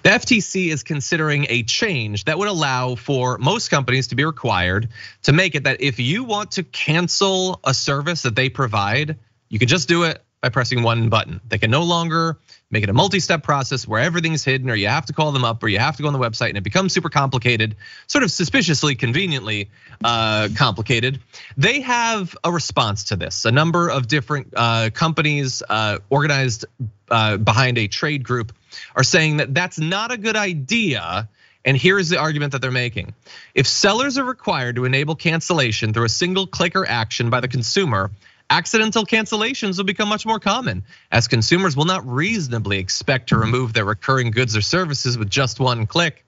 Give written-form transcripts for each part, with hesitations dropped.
The FTC is considering a change that would allow for most companies to be required to make it that if you want to cancel a service that they provide, you can just do it by pressing one button. They can no longer make it a multi-step process where everything's hidden, or you have to call them up, or you have to go on the website, and it becomes super complicated, sort of suspiciously, conveniently complicated. They have a response to this. A number of different companies organized behind a trade group are saying that that's not a good idea. And here's the argument that they're making. If sellers are required to enable cancellation through a single click or action by the consumer, accidental cancellations will become much more common, as consumers will not reasonably expect to remove their recurring goods or services with just one click.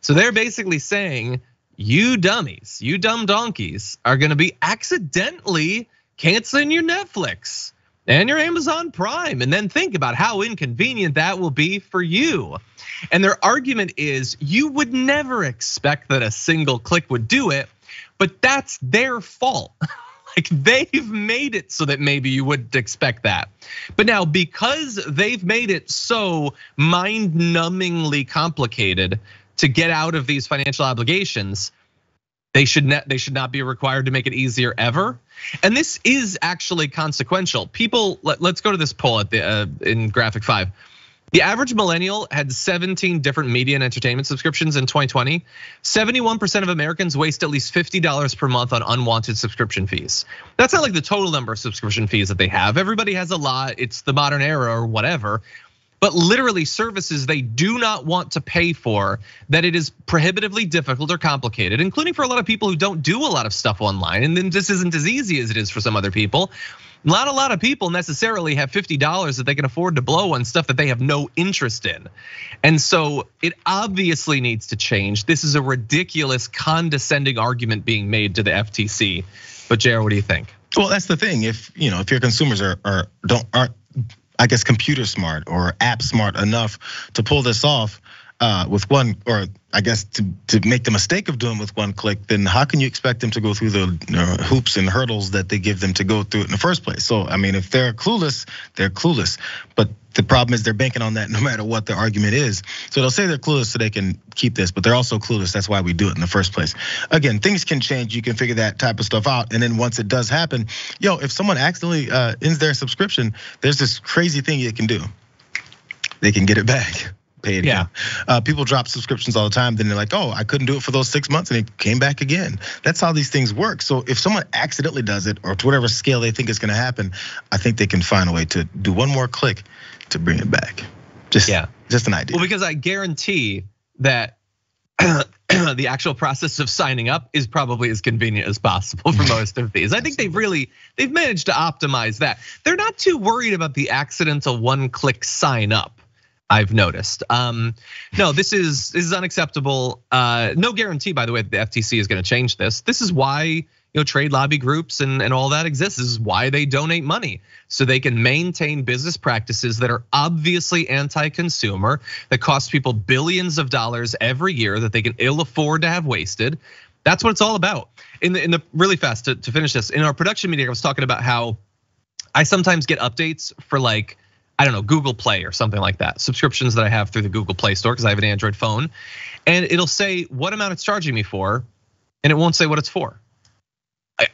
So they're basically saying, you dummies, you dumb donkeys are gonna be accidentally canceling your Netflix and your Amazon Prime, and then think about how inconvenient that will be for you. And their argument is, you would never expect that a single click would do it, but that's their fault. Like, they've made it so that maybe you wouldn't expect that. But now, because they've made it so mind-numbingly complicated to get out of these financial obligations, they should not be required to make it easier ever. And this is actually consequential. People, let's go to this poll at in graphic 5. The average millennial had 17 different media and entertainment subscriptions in 2020. 71% of Americans waste at least $50 per month on unwanted subscription fees. That's not like the total number of subscription fees that they have. Everybody has a lot, it's the modern era or whatever. But literally services they do not want to pay for, that it is prohibitively difficult or complicated, including for a lot of people who don't do a lot of stuff online. And then this isn't as easy as it is for some other people. Not a lot of people necessarily have $50 that they can afford to blow on stuff that they have no interest in. And so it obviously needs to change. This is a ridiculous, condescending argument being made to the FTC. But Jayar, what do you think? Well, that's the thing. If your consumers aren't, I guess, computer smart or app smart enough to pull this off with one, or I guess to make the mistake of doing with one click, then how can you expect them to go through the hoops and hurdles that they give them to go through it in the first place? So, I mean, if they're clueless, they're clueless. But the problem is they're banking on that no matter what the argument is. So they'll say they're clueless so they can keep this, but they're also clueless. That's why we do it in the first place. Again, things can change. You can figure that type of stuff out. And then once it does happen, if someone accidentally ends their subscription, there's this crazy thing you can do. They can get it back. Pay it again. People drop subscriptions all the time. Then they're like, oh, I couldn't do it for those 6 months, and it came back again. That's how these things work. So if someone accidentally does it, or to whatever scale they think is gonna happen, I think they can find a way to do one more click to bring it back. Just an idea. Well, because I guarantee that the actual process of signing up is probably as convenient as possible for most of these. I think they've managed to optimize that. They're not too worried about the accidental one-click sign up, I've noticed. No, this is unacceptable. No guarantee, by the way, that the FTC is gonna change this. This is why trade lobby groups and all that exists. This is why they donate money, so they can maintain business practices that are obviously anti-consumer, that cost people billions of dollars every year that they can ill afford to have wasted. That's what it's all about. In the really fast to finish this, in our production meeting, I was talking about how I sometimes get updates for like, I don't know, Google Play or something like that. Subscriptions that I have through the Google Play Store because I have an Android phone. And it'll say what amount it's charging me for, and it won't say what it's for.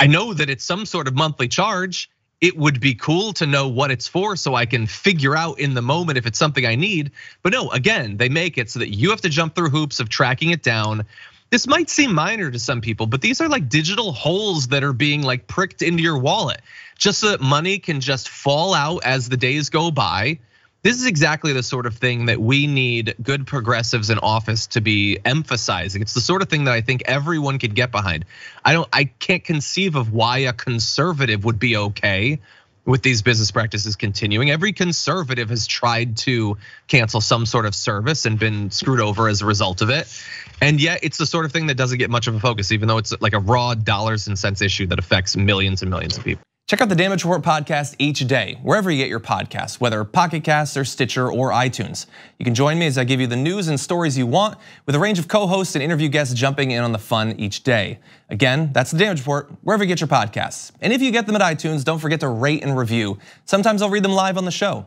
I know that it's some sort of monthly charge. It would be cool to know what it's for so I can figure out in the moment if it's something I need. But no, again, they make it so that you have to jump through hoops of tracking it down. This might seem minor to some people, but these are like digital holes that are being like pricked into your wallet, just so that money can just fall out as the days go by. This is exactly the sort of thing that we need good progressives in office to be emphasizing. It's the sort of thing that I think everyone could get behind. I can't conceive of why a conservative would be okay with these business practices continuing. Every conservative has tried to cancel some sort of service and been screwed over as a result of it. And yet it's the sort of thing that doesn't get much of a focus, even though it's like a raw dollars and cents issue that affects millions and millions of people. Check out the Damage Report podcast each day, wherever you get your podcasts, whether Pocket Casts or Stitcher or iTunes. You can join me as I give you the news and stories you want, with a range of co-hosts and interview guests jumping in on the fun each day. Again, that's the Damage Report, wherever you get your podcasts. And if you get them at iTunes, don't forget to rate and review. Sometimes I'll read them live on the show.